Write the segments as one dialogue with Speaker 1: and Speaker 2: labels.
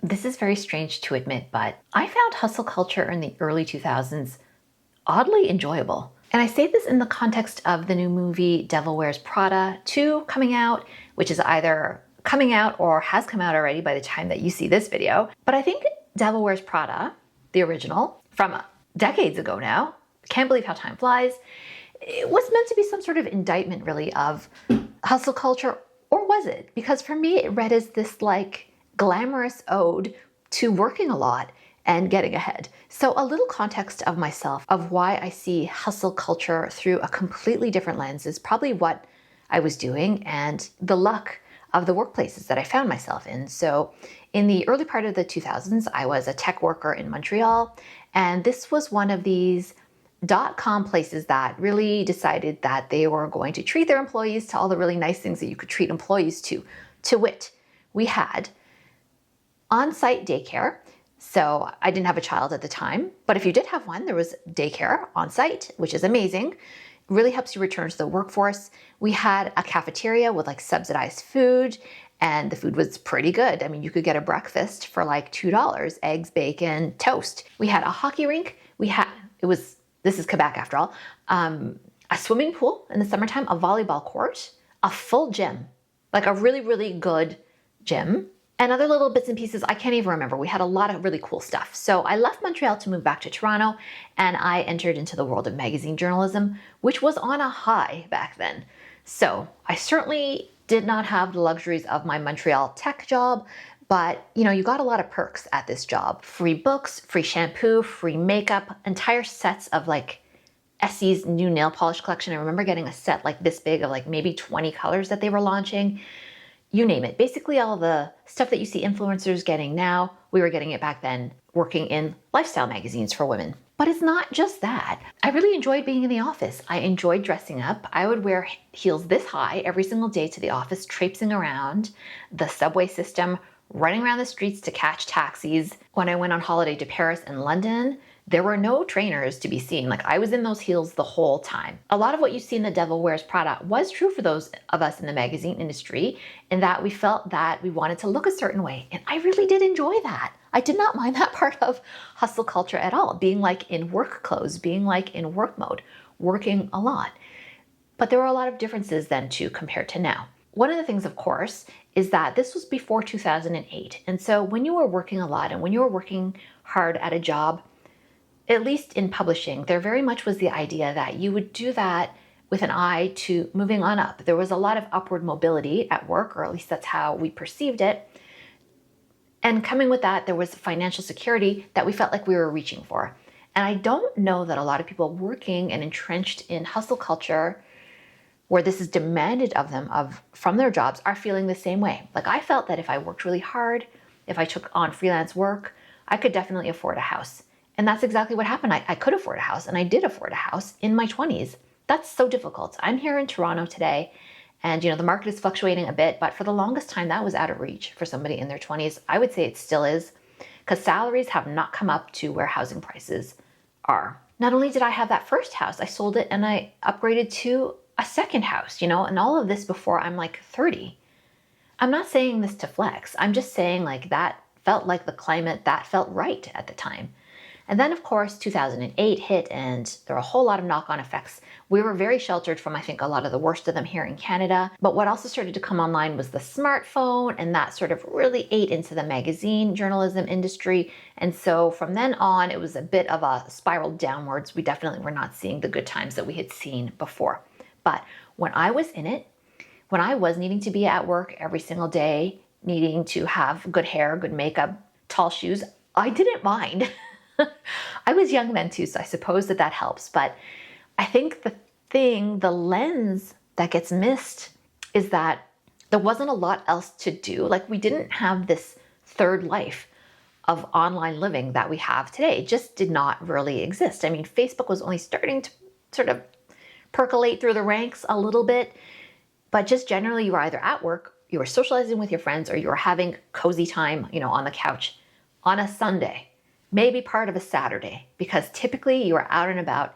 Speaker 1: This is very strange to admit, but I found hustle culture in the early 2000s oddly enjoyable. And I say this in the context of the new movie Devil Wears Prada 2 coming out, which is either coming out or has come out already by the time that you see this video. But I think Devil Wears Prada, the original, from decades ago now, can't believe how time flies, it was meant to be some sort of indictment really of hustle culture, or was it? Because for me, it read as this like glamorous ode to working a lot and getting ahead. So a little context of myself, of why I see hustle culture through a completely different lens is probably what I was doing and the luck of the workplaces that I found myself in. So in the early part of the 2000s, I was a tech worker in Montreal, and this was one of these .com places that really decided that they were going to treat their employees to all the really nice things that you could treat employees to. To wit, we had on-site daycare. So I didn't have a child at the time, but if you did have one, there was daycare on site, which is amazing. It really helps you return to the workforce. We had a cafeteria with like subsidized food, and the food was pretty good. I mean, you could get a breakfast for like $2, eggs, bacon, toast. We had a hockey rink. This is Quebec after all, a swimming pool in the summertime, a volleyball court, a full gym, like a really, really good gym. And other little bits and pieces, I can't even remember. We had a lot of really cool stuff. So I left Montreal to move back to Toronto, and I entered into the world of magazine journalism, which was on a high back then. So I certainly did not have the luxuries of my Montreal tech job, but you got a lot of perks at this job. Free books, free shampoo, free makeup, entire sets of like Essie's new nail polish collection. I remember getting a set like this big of like maybe 20 colors that they were launching. You name it. Basically all the stuff that you see influencers getting now, we were getting it back then working in lifestyle magazines for women. But it's not just that. I really enjoyed being in the office. I enjoyed dressing up. I would wear heels this high every single day to the office, traipsing around the subway system, running around the streets to catch taxis. When I went on holiday to Paris and London, there were no trainers to be seen. Like I was in those heels the whole time. A lot of what you see in The Devil Wears Prada was true for those of us in the magazine industry, in that we felt that we wanted to look a certain way. And I really did enjoy that. I did not mind that part of hustle culture at all, being like in work clothes, being like in work mode, working a lot. But there were a lot of differences then too compared to now. One of the things, of course, is that this was before 2008. And so when you were working a lot and when you were working hard at a job, at least in publishing, there very much was the idea that you would do that with an eye to moving on up. There was a lot of upward mobility at work, or at least that's how we perceived it. And coming with that, there was financial security that we felt like we were reaching for. And I don't know that a lot of people working and entrenched in hustle culture, where this is demanded of them from their jobs, are feeling the same way. Like I felt that if I worked really hard, if I took on freelance work, I could definitely afford a house. And that's exactly what happened. I could afford a house, and I did afford a house in my 20s. That's so difficult. I'm here in Toronto today, and the market is fluctuating a bit, but for the longest time that was out of reach for somebody in their 20s. I would say it still is, because salaries have not come up to where housing prices are. Not only did I have that first house, I sold it and I upgraded to a second house, and all of this before I'm like 30. I'm not saying this to flex. I'm just saying like that felt like the climate that felt right at the time. And then, of course, 2008 hit, and there were a whole lot of knock-on effects. We were very sheltered from, I think, a lot of the worst of them here in Canada. But what also started to come online was the smartphone, and that sort of really ate into the magazine journalism industry. And so from then on, it was a bit of a spiral downwards. We definitely were not seeing the good times that we had seen before. But when I was in it, when I was needing to be at work every single day, needing to have good hair, good makeup, tall shoes, I didn't mind. I was young then too, so I suppose that helps. But I think the lens that gets missed is that there wasn't a lot else to do. Like we didn't have this third life of online living that we have today. It just did not really exist. I mean, Facebook was only starting to sort of percolate through the ranks a little bit, but just generally you were either at work, you were socializing with your friends, or you were having cozy time, on the couch on a Sunday. Maybe part of a Saturday, because typically you were out and about.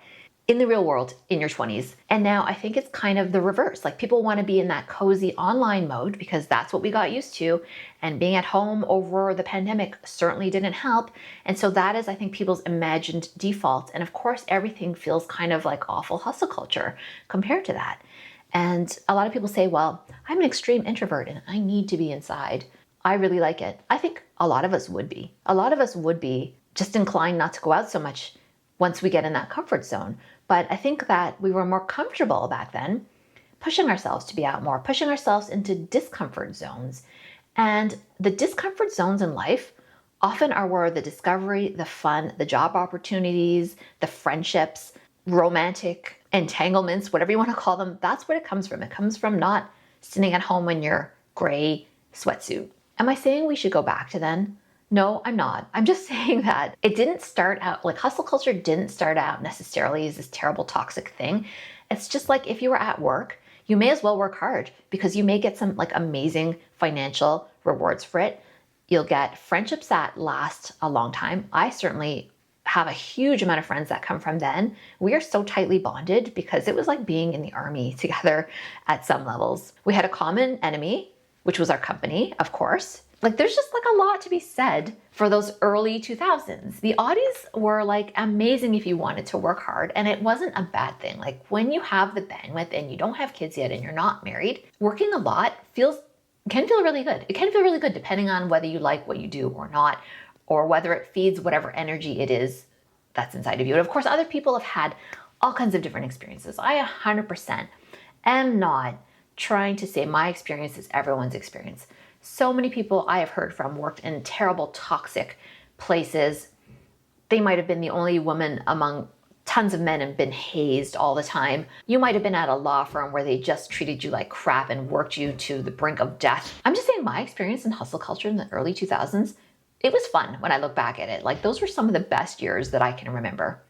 Speaker 1: in the real world in your 20s. And now I think it's kind of the reverse. Like people want to be in that cozy online mode because that's what we got used to. And being at home over the pandemic certainly didn't help. And so that is, I think, people's imagined default. And of course, everything feels kind of like awful hustle culture compared to that. And a lot of people say, well, I'm an extreme introvert and I need to be inside. I really like it. I think a lot of us would be. A lot of us would be just inclined not to go out so much once we get in that comfort zone. But I think that we were more comfortable back then, pushing ourselves to be out more, pushing ourselves into discomfort zones. And the discomfort zones in life often are where the discovery, the fun, the job opportunities, the friendships, romantic entanglements, whatever you want to call them, that's what it comes from. It comes from not sitting at home in your gray sweatsuit. Am I saying we should go back to then? No, I'm not. I'm just saying that it didn't start out, like hustle culture didn't start out necessarily as this terrible toxic thing. It's just like if you were at work, you may as well work hard because you may get some like amazing financial rewards for it. You'll get friendships that last a long time. I certainly have a huge amount of friends that come from then. We are so tightly bonded because it was like being in the army together at some levels. We had a common enemy, which was our company, of course. Like there's just like a lot to be said for those early 2000s. The oddies were like amazing if you wanted to work hard, and it wasn't a bad thing. Like when you have the bandwidth and you don't have kids yet and you're not married, working a lot can feel really good. It can feel really good depending on whether you like what you do or not, or whether it feeds whatever energy it is that's inside of you. And of course, other people have had all kinds of different experiences. I 100% am not trying to say my experience is everyone's experience. So many people I have heard from worked in terrible, toxic places. They might have been the only woman among tons of men and been hazed all the time. You might have been at a law firm where they just treated you like crap and worked you to the brink of death. I'm just saying my experience in hustle culture in the early 2000s, it was fun when I look back at it. Like those were some of the best years that I can remember.